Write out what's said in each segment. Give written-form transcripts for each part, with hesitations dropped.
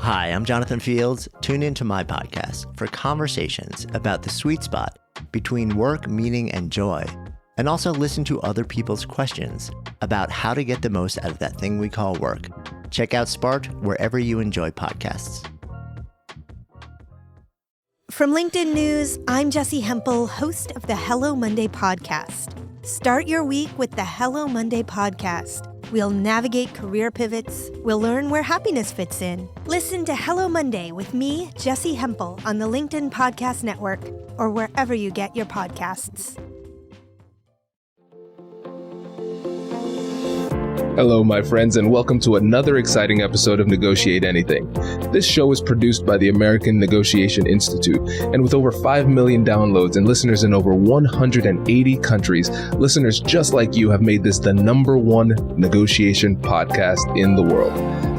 Hi, I'm Jonathan Fields. Tune into my podcast for conversations about the sweet spot between work, meaning, and joy, and also listen to other people's questions about how to get the most out of that thing we call work. Check out Sparked wherever you enjoy podcasts. From LinkedIn News, I'm Jessie Hempel, host of the Hello Monday podcast. Start your week with the Hello Monday podcast. We'll navigate career pivots. We'll learn where happiness fits in. Listen to Hello Monday with me, Jessie Hempel, on the LinkedIn Podcast Network or wherever you get your podcasts. Hello, my friends, and welcome to another exciting episode of Negotiate Anything. This show is produced by the American Negotiation Institute, and with over 5 million downloads and listeners in over 180 countries, listeners just like you have made this the #1 negotiation podcast in the world.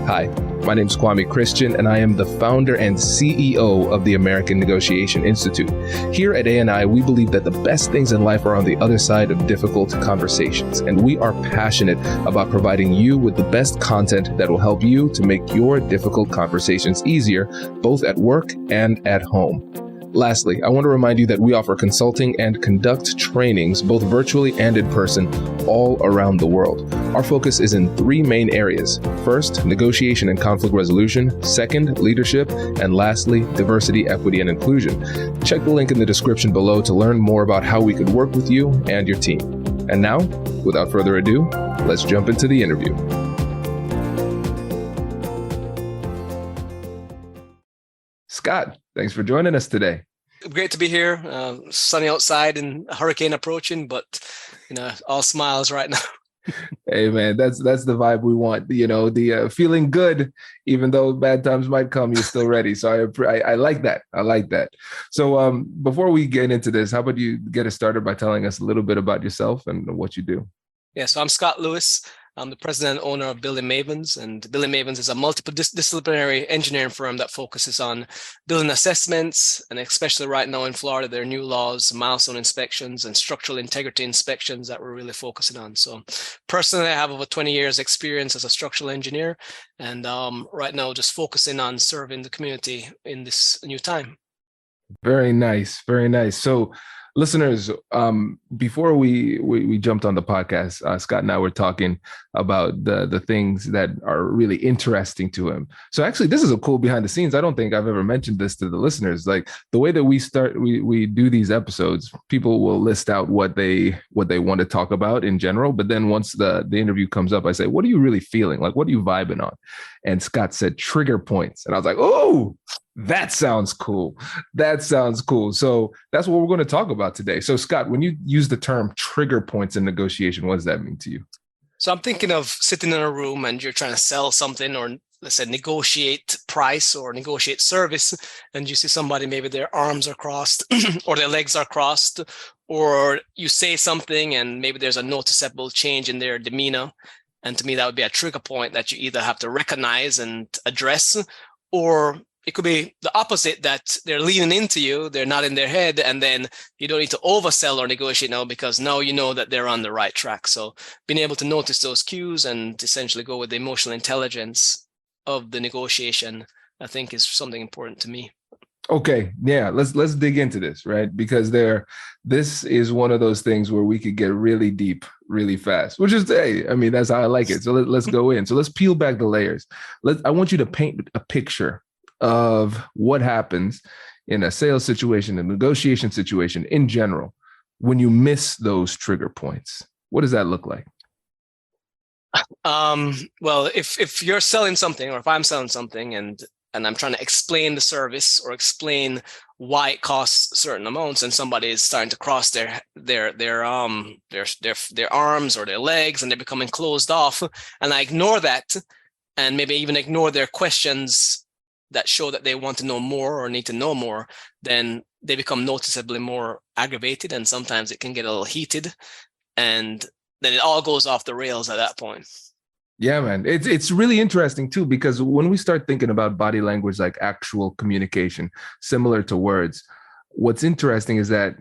Hi, my name is Kwame Christian, and I am the founder and CEO of the American Negotiation Institute. Here at ANI, we believe that the best things in life are on the other side of difficult conversations, and we are passionate about providing you with the best content that will help you to make your difficult conversations easier, both at work and at home. Lastly, I want to remind you that we offer consulting and conduct trainings, both virtually and in person, all around the world. Our focus is in 3 main areas. First, negotiation and conflict resolution. Second, leadership. And lastly, diversity, equity, and inclusion. Check the link in the description below to learn more about how we could work with you and your team. And now, without further ado, let's jump into the interview. Scott, thanks for joining us today. Great to be here. Sunny outside and a hurricane approaching, but all smiles right now. Hey man, that's the vibe we want. The feeling good, even though bad times might come, you're still ready. So I like that. I like that. So before we get into this, how about you get us started by telling us a little bit about yourself and what you do? Yeah, so I'm Scott Lewis. I'm the president and owner of Building Mavens, and Building Mavens is a multidisciplinary engineering firm that focuses on building assessments, and especially right now in Florida, there are new laws, milestone inspections, and structural integrity inspections that we're really focusing on. So personally, I have over 20 years experience as a structural engineer, and right now just focusing on serving the community in this new time. Very nice. Very nice. So listeners, before we jumped on the podcast, Scott and I were talking about the things that are really interesting to him. So actually, this is a cool behind the scenes. I don't think I've ever mentioned this to the listeners. Like the way that we do these episodes, people will list out what they want to talk about in general. But then once the interview comes up, I say, what are you really feeling? Like, what are you vibing on? And Scott said trigger points. And I was like, oh, that sounds cool. That sounds cool. So that's what we're going to talk about today. So Scott, when you use the term trigger points in negotiation, what does that mean to you? So I'm thinking of sitting in a room and you're trying to sell something, or let's say negotiate price or negotiate service, and you see somebody, maybe their arms are crossed or their legs are crossed, or you say something and maybe there's a noticeable change in their demeanor. And to me, that would be a trigger point that you either have to recognize and address, or it could be the opposite, that they're leaning into you, they're not in their head, and then you don't need to oversell or negotiate now because now you know that they're on the right track. So being able to notice those cues and essentially go with the emotional intelligence of the negotiation, I think is something important to me. Okay, yeah, let's dig into this, right? Because this is one of those things where we could get really deep really fast, which is, hey, I mean, that's how I like it. So let's go in. So let's peel back the layers. I want you to paint a picture of what happens in a sales situation, a negotiation situation in general, when you miss those trigger points. What does that look like? Well, if you're selling something, or if I'm selling something and I'm trying to explain the service or explain why it costs certain amounts, and somebody is starting to cross their arms or their legs, and they're becoming closed off, and I ignore that, and maybe even ignore their questions that show that they want to know more or need to know more, then they become noticeably more aggravated, and sometimes it can get a little heated, and then it all goes off the rails at that point. Yeah, man. It's really interesting too, because when we start thinking about body language, like actual communication, similar to words, what's interesting is that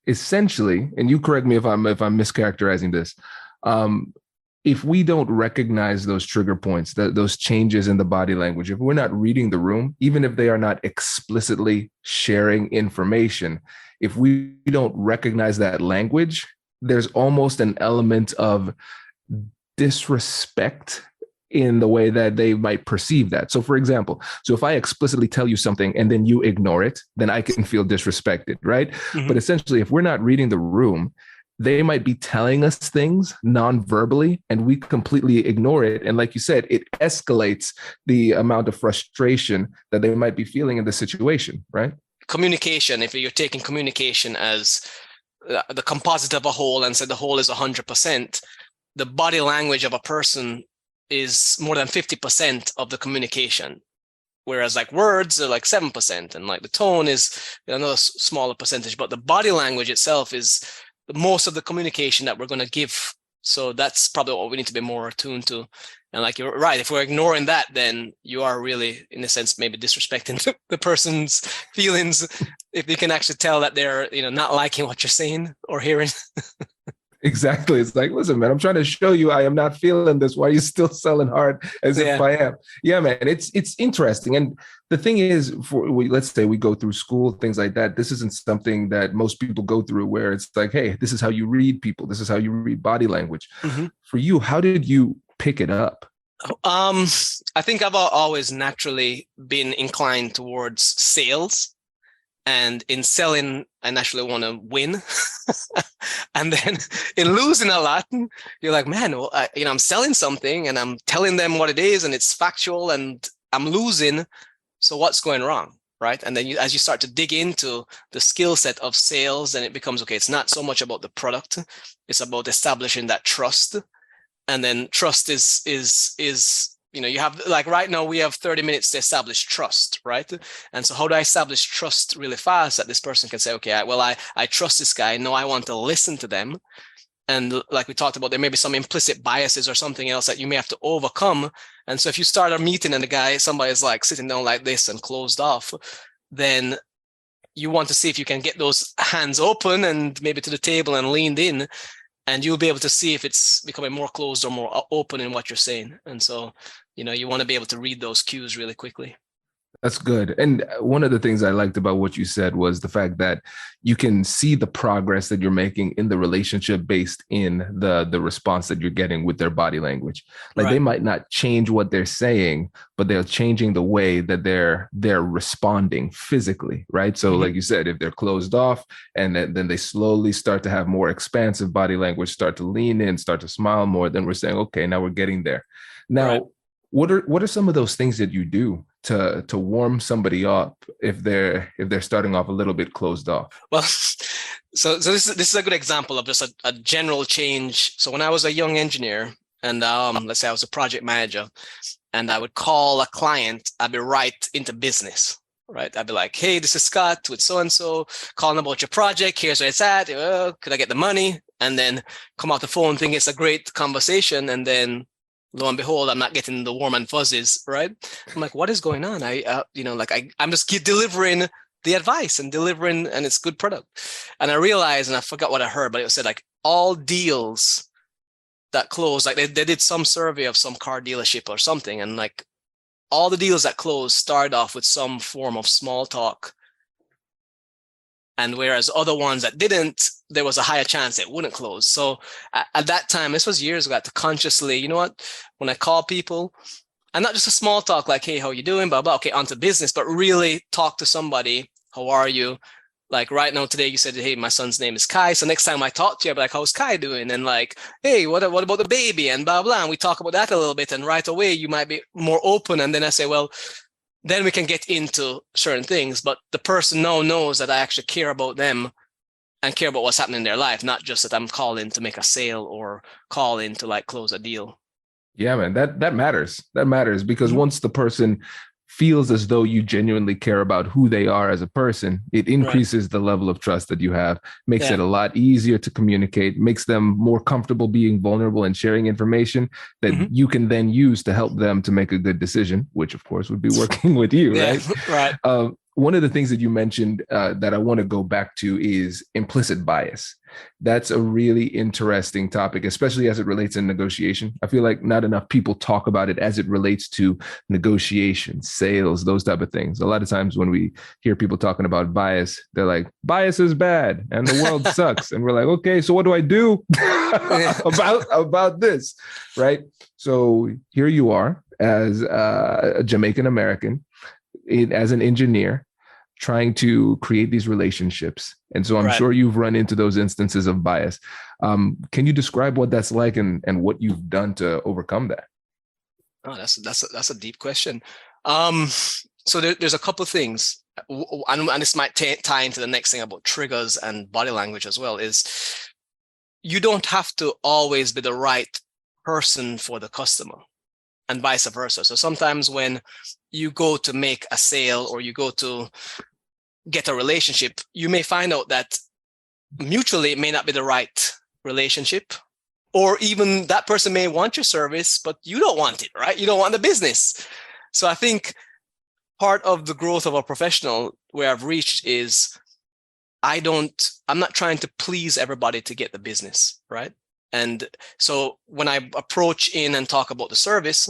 essentially, and you correct me if I'm mischaracterizing this, if we don't recognize those trigger points, those changes in the body language, if we're not reading the room, even if they are not explicitly sharing information, if we don't recognize that language, there's almost an element of disrespect in the way that they might perceive that. So for example, if I explicitly tell you something and then you ignore it, then I can feel disrespected, right? Mm-hmm. But essentially, if we're not reading the room, they might be telling us things non-verbally and we completely ignore it. And like you said, it escalates the amount of frustration that they might be feeling in the situation, right? Communication, if you're taking communication as the composite of a whole and said the whole is 100%, the body language of a person is more than 50% of the communication. Whereas like words are like 7% and like the tone is another smaller percentage, but the body language itself is most of the communication that we're going to give. So that's probably what we need to be more attuned to. And like you're right, if we're ignoring that, then you are really, in a sense, maybe disrespecting the person's feelings. If you can actually tell that they're, not liking what you're saying or hearing. Exactly. It's like, listen, man, I'm trying to show you I am not feeling this. Why are you still selling hard as if I am? Yeah, man, it's interesting. And the thing is, let's say we go through school, things like that. This isn't something that most people go through where it's like, hey, this is how you read people. This is how you read body language. Mm-hmm. For you, how did you pick it up? I think I've always naturally been inclined towards sales. And in selling, I naturally want to win. And then in losing a lot, you're like, man, well, I'm selling something and I'm telling them what it is and it's factual and I'm losing. So what's going wrong, right? And then as you start to dig into the skill set of sales, then it becomes, okay, it's not so much about the product. It's about establishing that trust. And then trust is you have, like right now we have 30 minutes to establish trust, right? And so how do I establish trust really fast that this person can say, okay, I trust this guy. No, I want to listen to them. And like we talked about, there may be some implicit biases or something else that you may have to overcome. And so if you start a meeting and somebody's like sitting down like this and closed off, then you want to see if you can get those hands open and maybe to the table and leaned in. And you'll be able to see if it's becoming more closed or more open in what you're saying. And so, you want to be able to read those cues really quickly. That's good. And one of the things I liked about what you said was the fact that you can see the progress that you're making in the relationship based in the response that you're getting with their body language. Like They might not change what they're saying, but they're changing the way that they're responding physically, right? So like you said, if they're closed off and then they slowly start to have more expansive body language, start to lean in, start to smile more, then we're saying, okay, now we're getting there. Now, what are some of those things that you do to warm somebody up if they're starting off a little bit closed off? Well, so this is a good example of just a general change. So when I was a young engineer and let's say I was a project manager and I would call a client, I'd be right into business, right? I'd be like, hey, this is Scott with so-and-so calling about your project. Here's where it's at. Could I get the money? And then come off the phone, think it's a great conversation. And then lo and behold, I'm not getting the warm and fuzzies, right? I'm like, what is going on? I'm just delivering the advice and it's good product. And I realized, and I forgot what I heard, but it said like all deals that close, like they did some survey of some car dealership or something. And like all the deals that closed started off with some form of small talk. And whereas other ones that didn't, there was a higher chance it wouldn't close. So at that time, this was years ago, I had to consciously, you know what, when I call people, and not just a small talk like, hey, how you doing, blah, blah, okay, on to business, but really talk to somebody. How are you? Like right now today, you said, hey, my son's name is Kai. So next time I talk to you, I'll be like, how's Kai doing? And like, hey, what about the baby? And blah, blah. And we talk about that a little bit. And right away, you might be more open. And then I say, well, then we can get into certain things, but the person now knows that I actually care about them and care about what's happening in their life, not just that I'm calling to make a sale or calling to like close a deal. Yeah, man, that matters. That matters because once the person feels as though you genuinely care about who they are as a person, it increases the level of trust that you have, makes it a lot easier to communicate, makes them more comfortable being vulnerable and sharing information that you can then use to help them to make a good decision, which of course would be working with you, right? Right. One of the things that you mentioned that I want to go back to is implicit bias. That's a really interesting topic, especially as it relates in negotiation. I feel like not enough people talk about it as it relates to negotiation, sales, those type of things. A lot of times when we hear people talking about bias, they're like, bias is bad and the world sucks. And we're like, okay, so what do I do about this, right? So here you are as a Jamaican American, as an engineer, trying to create these relationships. And so I'm sure you've run into those instances of bias. Can you describe what that's like and what you've done to overcome that? Oh, that's a deep question. So there's a couple of things, and this might tie into the next thing about triggers and body language as well, is you don't have to always be the right person for the customer and vice versa. So sometimes when you go to make a sale or you go to get a relationship, you may find out that mutually it may not be the right relationship, or even that person may want your service, but you don't want it, right? You don't want the business. So I think part of the growth of a professional where I've reached is I'm not trying to please everybody to get the business, right? And so when I approach in and talk about the service,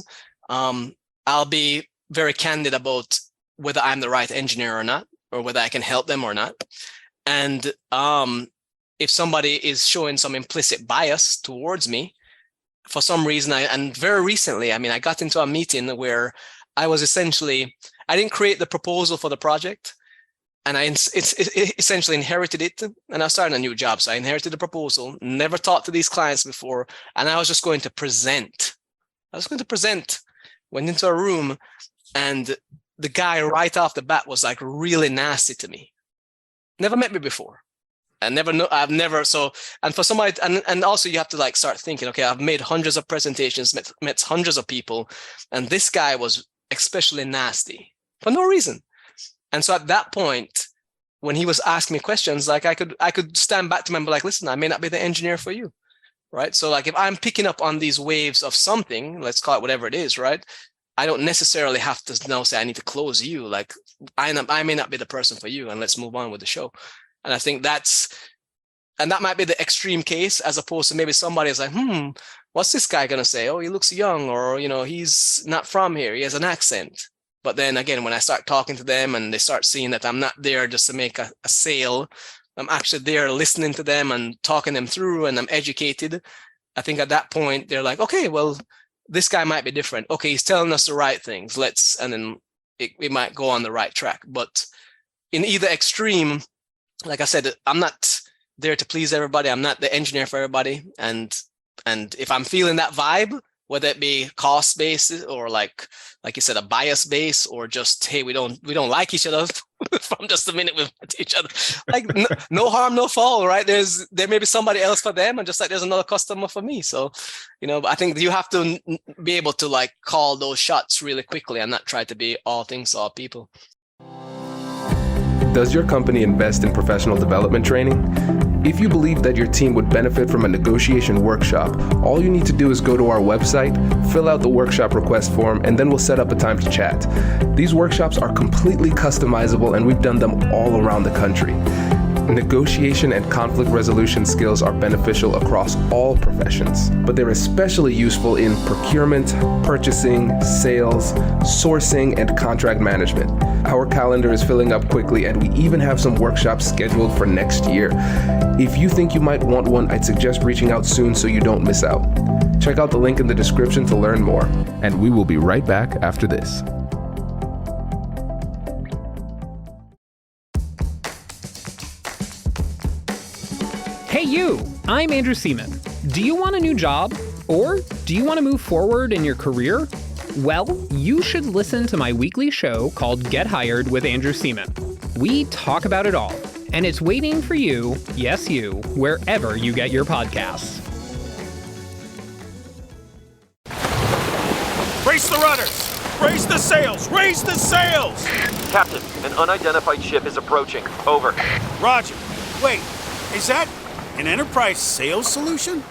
I'll be very candid about whether I'm the right engineer or not, or whether I can help them or not. And if somebody is showing some implicit bias towards me, for some reason, and very recently, I got into a meeting where I didn't create the proposal for the project, and I essentially inherited it, and I was starting a new job. So I inherited the proposal, never talked to these clients before, and I was just going to present. Went into a room, and the guy right off the bat was like really nasty to me. Never met me before. And for somebody, and also you have to like start thinking, okay, I've made hundreds of presentations, met hundreds of people, and this guy was especially nasty for no reason. And so at that point, when he was asking me questions, like I could stand back to him and be like, listen, I may not be the engineer for you, right? So like if I'm picking up on these waves of something, let's call it whatever it is, right? I don't necessarily have to now say I need to close you. Like I may not be the person for you, and let's move on with the show. And I think that might be the extreme case, as opposed to maybe somebody is like, what's this guy going to say? Oh, he looks young, or, he's not from here. He has an accent. But then again, when I start talking to them and they start seeing that I'm not there just to make a sale, I'm actually there listening to them and talking them through, and I'm educated. I think at that point, they're like, okay, well, this guy might be different. Okay, he's telling us the right things. And then it might go on the right track. But in either extreme, like I said, I'm not there to please everybody. I'm not the engineer for everybody. And if I'm feeling that vibe, whether it be cost based or like you said, a bias base, or just, hey, we don't like each other from just a minute with each other. Like no harm, no foul, right? There may be somebody else for them, and just like there's another customer for me. So, I think you have to be able to like call those shots really quickly and not try to be all things to all people. Does your company invest in professional development training? If you believe that your team would benefit from a negotiation workshop, all you need to do is go to our website, fill out the workshop request form, and then we'll set up a time to chat. These workshops are completely customizable, and we've done them all around the country. Negotiation and conflict resolution skills are beneficial across all professions, but they're especially useful in procurement, purchasing, sales, sourcing, and contract management. Our calendar is filling up quickly, and we even have some workshops scheduled for next year. If you think you might want one, I'd suggest reaching out soon so you don't miss out. Check out the link in the description to learn more, and we will be right back after this. Hey you, I'm Andrew Seaman. Do you want a new job? Or do you want to move forward in your career? Well, you should listen to my weekly show called Get Hired with Andrew Seaman. We talk about it all, and it's waiting for you, yes you, wherever you get your podcasts. Brace the rudders! Raise the sails! Raise the sails! Captain, an unidentified ship is approaching. Over. Roger. Wait, is that an enterprise sales solution?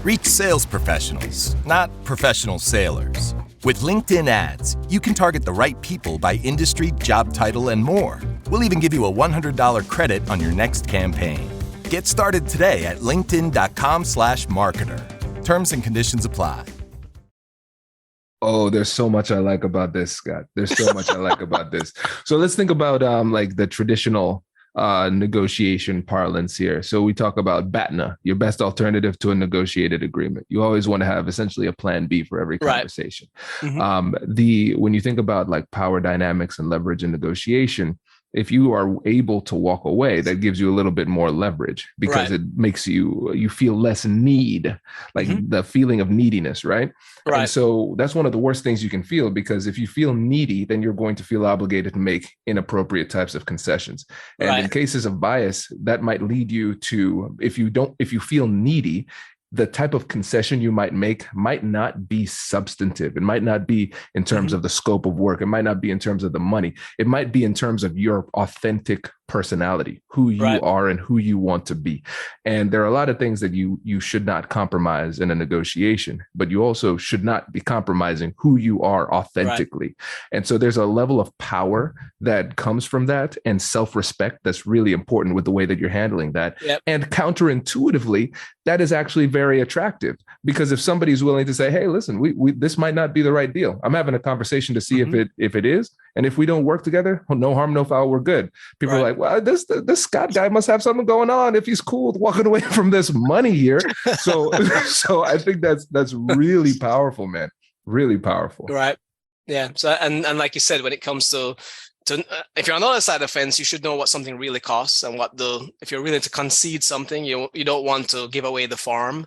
Reach sales professionals, not professional sailors. With LinkedIn ads, you can target the right people by industry, job title, and more. We'll even give you a $100 credit on your next campaign. Get started today at linkedin.com/marketer. Terms and conditions apply. Oh, there's so much I like about this, Scott. There's so much I like about this. So let's think about like the traditional negotiation parlance here. So we talk about BATNA, your best alternative to a negotiated agreement. You always want to have essentially a plan B for every conversation. Right. When you think about like power dynamics and leverage in negotiation, if you are able to walk away, that gives you a little bit more leverage because it makes you feel less need, like the feeling of neediness, right? Right. And so that's one of the worst things you can feel, because if you feel needy, then you're going to feel obligated to make inappropriate types of concessions. And in cases of bias, that might lead you to, if you feel needy, the type of concession you might make might not be substantive. It might not be in terms of the scope of work. It might not be in terms of the money. It might be in terms of your authentic personality, who you are and who you want to be. And there are a lot of things that you should not compromise in a negotiation, but you also should not be compromising who you are authentically. And so there's a level of power that comes from that, and self-respect that's really important with the way that you're handling that. And counterintuitively, that is actually very attractive, because if somebody's willing to say, hey, listen, we this might not be the right deal. I'm having a conversation to see if it is. And if we don't work together, no harm, no foul, we're good. People are like, well, this Scott guy must have something going on if he's cool with walking away from this money here. So I think that's really powerful, man. Really powerful. Right. Yeah. So and like you said, when it comes to if you're on the other side of the fence, you should know what something really costs, and if you're willing to concede something, you don't want to give away the farm.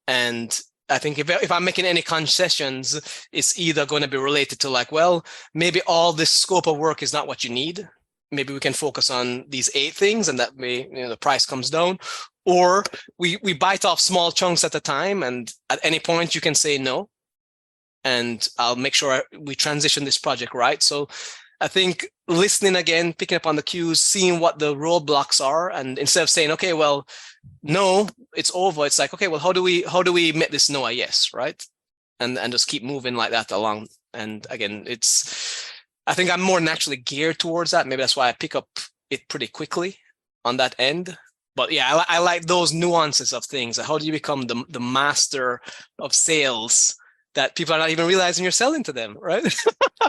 And I think if I'm making any concessions, it's either going to be related to like, well, maybe all this scope of work is not what you need. Maybe we can focus on these 8 things, and that way, the price comes down. Or we bite off small chunks at a time, and at any point you can say no, and I'll make sure we transition this project right. So I think listening again, picking up on the cues, seeing what the roadblocks are, and instead of saying, okay, well, no, it's over. It's like, okay, well, how do we make this no a yes, right? And just keep moving like that along. And again, I think I'm more naturally geared towards that. Maybe that's why I pick up it pretty quickly on that end. But yeah, I like those nuances of things. How do you become the master of sales that people are not even realizing you're selling to them, right?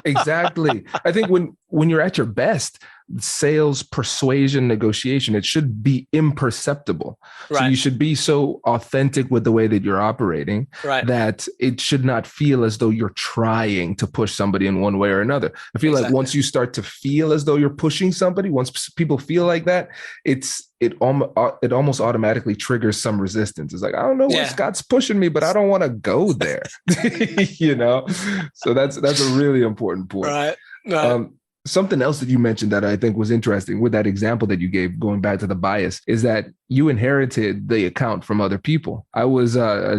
Exactly. I think when you're at your best, sales, persuasion, negotiation, it should be imperceptible. So you should be so authentic with the way that you're operating that it should not feel as though you're trying to push somebody in one way or another. I feel like once you start to feel as though you're pushing somebody, once people feel like that, it almost automatically triggers some resistance. It's like, I don't know where Scott's pushing me, but I don't want to go there. So that's a really important point. Something else that you mentioned that I think was interesting with that example that you gave, going back to the bias, is that you inherited the account from other people. I was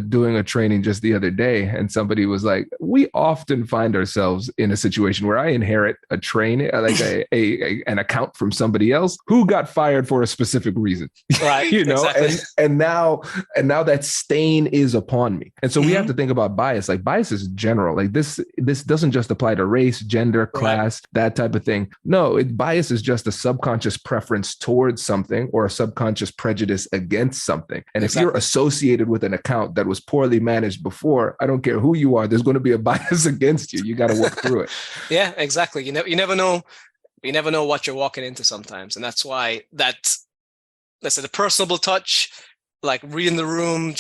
doing a training just the other day, and somebody was like, we often find ourselves in a situation where I inherit a training, like an account from somebody else who got fired for a specific reason, and now that stain is upon me. And so we have to think about bias. Like, bias is general. Like this doesn't just apply to race, gender, class, that type of thing. No, bias is just a subconscious preference towards something, or a subconscious prejudice against something. And if you're associated with an account that was poorly managed before, I don't care who you are, there's going to be a bias against you. You got to work through it. Yeah, exactly. You never know what you're walking into sometimes. And that's why let's say the personable touch, like reading the room,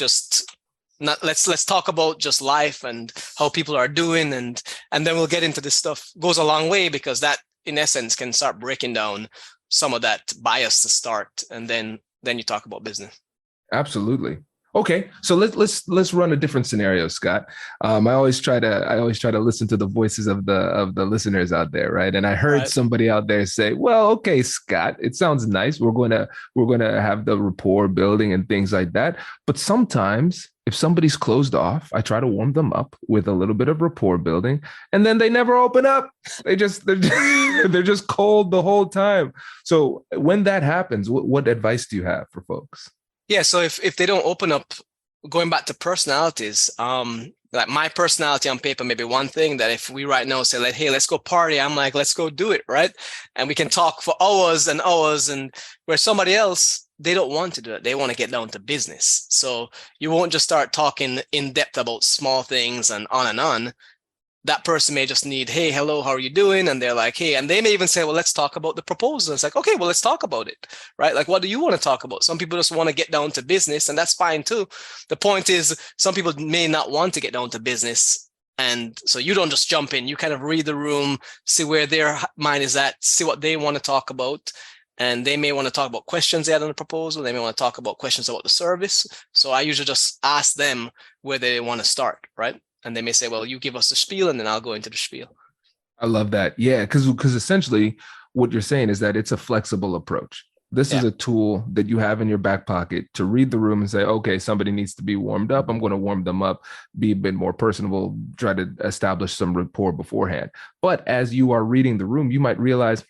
let's talk about just life and how people are doing, and then we'll get into this stuff. Goes a long way, because that in essence can start breaking down some of that bias to start, and then you talk about business. Absolutely. Okay, so let's run a different scenario, Scott. I always try to listen to the voices of the listeners out there, right? And I heard somebody out there say, "Well, okay, Scott, it sounds nice. We're going to have the rapport building and things like that. But sometimes, if somebody's closed off, I try to warm them up with a little bit of rapport building, and then they never open up. They're just cold the whole time. So when that happens, what advice do you have for folks?" Yeah, so if they don't open up, going back to personalities, like my personality on paper may be one thing that if we right now say, like, hey, let's go party, I'm like, let's go do it, right? And we can talk for hours and hours, and where somebody else, they don't want to do it. They want to get down to business. So you won't just start talking in depth about small things and on and on. That person may just need, hey, hello, how are you doing? And they're like, hey, and they may even say, well, let's talk about the proposal. It's like, okay, well, let's talk about it, right? Like, what do you want to talk about? Some people just want to get down to business, and that's fine too. The point is, some people may not want to get down to business. And so you don't just jump in. You kind of read the room, see where their mind is at, see what they want to talk about. And they may want to talk about questions they had on the proposal. They may want to talk about questions about the service. So I usually just ask them where they want to start, right? And they may say, well, you give us the spiel, and then I'll go into the spiel. I love that. Yeah, because essentially what you're saying is that it's a flexible approach. This is a tool that you have in your back pocket to read the room and say, okay, somebody needs to be warmed up. I'm going to warm them up, be a bit more personable, try to establish some rapport beforehand. But as you are reading the room, you might realize,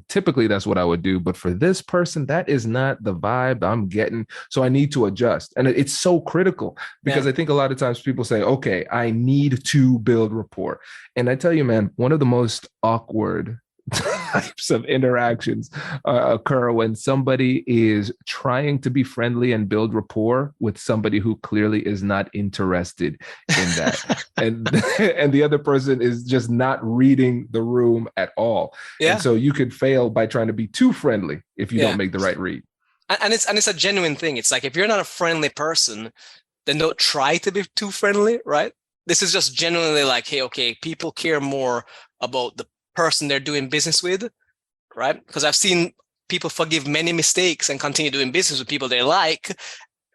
typically that's what I would do. But for this person, that is not the vibe I'm getting. So I need to adjust. And it's so critical because I think a lot of times people say, okay, I need to build rapport. And I tell you, man, one of the most awkward types of interactions occur when somebody is trying to be friendly and build rapport with somebody who clearly is not interested in that. and the other person is just not reading the room at all. Yeah. And so you could fail by trying to be too friendly if you don't make the right read. And it's a genuine thing. It's like, if you're not a friendly person, then don't try to be too friendly, right? This is just genuinely like, hey, okay, people care more about the person they're doing business with, right? Because I've seen people forgive many mistakes and continue doing business with people they like,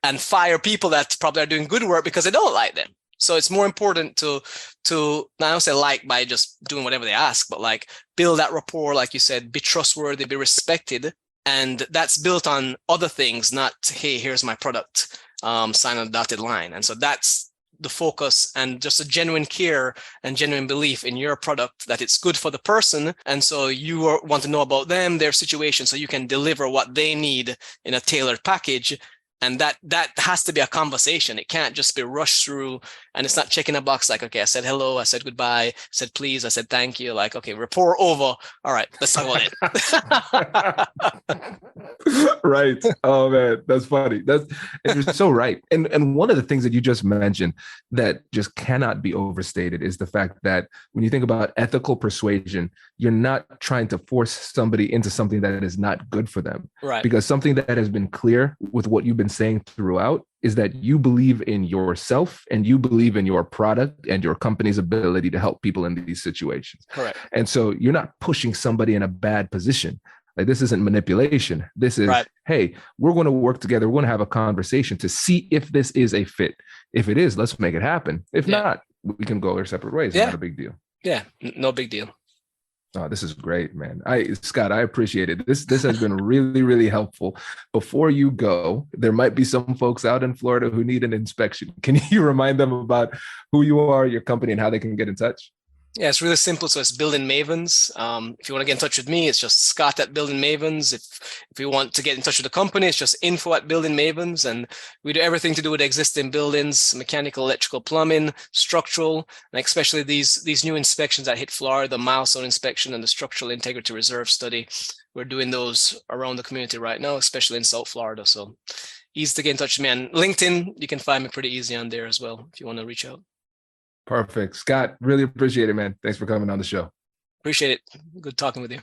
and fire people that probably are doing good work because they don't like them. So it's more important to not I don't say like by just doing whatever they ask, but like build that rapport, like you said, be trustworthy, be respected. And that's built on other things, not, hey, here's my product, sign on the dotted line. And so that's the focus, and just a genuine care and genuine belief in your product that it's good for the person. And so you want to know about them, their situation, so you can deliver what they need in a tailored package. And that has to be a conversation. It can't just be rushed through, and it's not checking a box like, okay, I said hello, I said goodbye, I said please, I said thank you. Like, okay, rapport over. All right, let's talk about it. Right. Oh man, that's funny. You're so right. And one of the things that you just mentioned that just cannot be overstated is the fact that when you think about ethical persuasion, you're not trying to force somebody into something that is not good for them. Right. Because something that has been clear with what you've been saying throughout is that you believe in yourself and you believe in your product and your company's ability to help people in these situations. Correct. And so you're not pushing somebody in a bad position. Like, this isn't manipulation. This is, hey, we're going to work together. We're going to have a conversation to see if this is a fit. If it is, let's make it happen. If not, we can go our separate ways. It's not a big deal. Yeah, no big deal. Oh, this is great, man. Scott, I appreciate it. This has been really, really helpful. Before you go, there might be some folks out in Florida who need an inspection. Can you remind them about who you are, your company, and how they can get in touch? Yeah, it's really simple. So it's Building Mavens. If you want to get in touch with me, it's just Scott at Building Mavens. If you want to get in touch with the company, it's just info at Building Mavens. And we do everything to do with existing buildings, mechanical, electrical, plumbing, structural, and especially these new inspections that hit Florida, the milestone inspection and the structural integrity reserve study. We're doing those around the community right now, especially in South Florida. So easy to get in touch with me. And LinkedIn, you can find me pretty easy on there as well if you want to reach out. Perfect. Scott, really appreciate it, man. Thanks for coming on the show. Appreciate it. Good talking with you.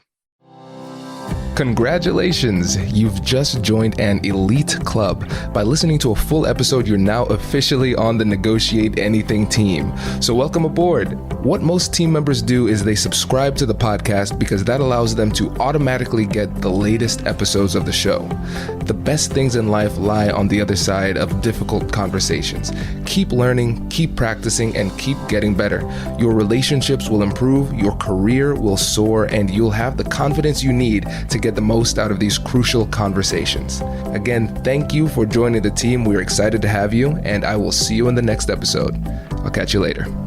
Congratulations, you've just joined an elite club. By listening to a full episode, you're now officially on the Negotiate Anything team. So welcome aboard. What most team members do is they subscribe to the podcast because that allows them to automatically get the latest episodes of the show. The best things in life lie on the other side of difficult conversations. Keep learning, keep practicing, and keep getting better. Your relationships will improve, your career will soar, and you'll have the confidence you need to get the most out of these crucial conversations. Again, thank you for joining the team. We're excited to have you, and I will see you in the next episode. I'll catch you later.